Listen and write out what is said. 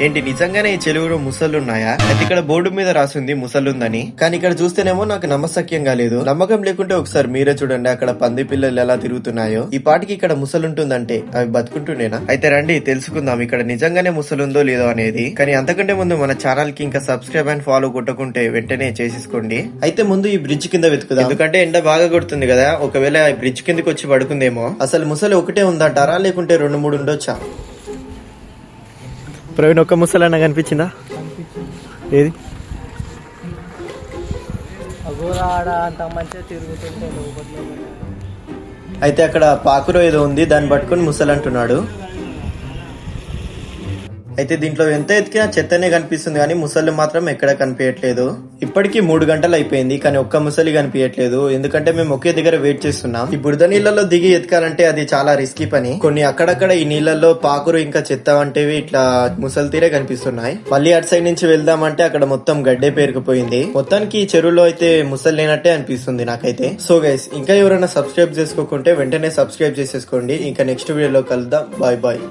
ఏంటి నిజంగానే ఈ చెరువులో ముసళ్ళున్నాయా? అయితే ఇక్కడ బోర్డు మీద రాసింది ముసలుందని, కానీ ఇక్కడ చూస్తేనేమో నాకు నమ్మశక్యంగా లేదు. నమ్మకం లేకుంటే ఒకసారి మీరే చూడండి అక్కడ పంది పిల్లలు ఎలా తిరుగుతున్నాయో. ఈ పాటికి ఇక్కడ ముసలుంటుందంటే అవి బతుకుంటుండేనా? అయితే రండి తెలుసుకుందాం ఇక్కడ నిజంగానే ముసలుందో లేదో అనేది. కానీ అంతకంటే ముందు మన ఛానల్ కి ఇంకా సబ్స్క్రైబ్ అండ్ ఫాలో కొట్టకుంటే వెంటనే చేసేసుకోండి. అయితే ముందు ఈ బ్రిడ్జ్ కింద వెతుకుదాం, ఎందుకంటే ఎండ బాగా కొడుతుంది కదా. ఒకవేళ ఈ బ్రిడ్జ్ కిందకి వచ్చి పడుకుందేమో. అసలు ముసలి ఒకటే ఉందంటారా లేకుంటే 2-3 ఉండొచ్చా? ప్రవీణ్ ఒక్క ముసలన్న కనిపించిందా? ఏది అయితే అక్కడ పాకురో ఏదో ఉంది, దాన్ని పట్టుకుని ముసలి అంటున్నాడు. అయితే దీంట్లో ఎంత ఎతికినా చెత్తనే కనిపిస్తుంది కానీ ముసలి మాత్రం ఎక్కడ కనిపించట్లేదు. ఇప్పటికీ 3 గంటలు అయిపోయింది కానీ ఒక్క ముసలి కనిపించట్లేదు. ఎందుకంటే మేము ఒకే దగ్గర వెయిట్ చేస్తున్నాం. ఈ బురద నీళ్ళలో దిగి ఎతకాలంటే అది చాలా రిస్కీ పని. కొన్ని అక్కడక్కడ ఈ నీళ్ళల్లో పాకురు ఇంకా చెత్త వంటివి ఇట్లా ముసలి తీరే కనిపిస్తున్నాయి. మళ్ళీ అటు సైడ్ నుంచి వెళ్దామంటే అక్కడ మొత్తం గడ్డే పేరుకుపోయింది. మొత్తానికి ఈ చెరువులో అయితే ముసలి లేనట్టే అనిపిస్తుంది నాకైతే. సో గైస్, ఇంకా ఎవరైనా సబ్స్క్రైబ్ చేసుకోకుంటే వెంటనే సబ్స్క్రైబ్ చేసేసుకోండి. ఇంకా నెక్స్ట్ వీడియోలో కలుద్దాం. Bye bye.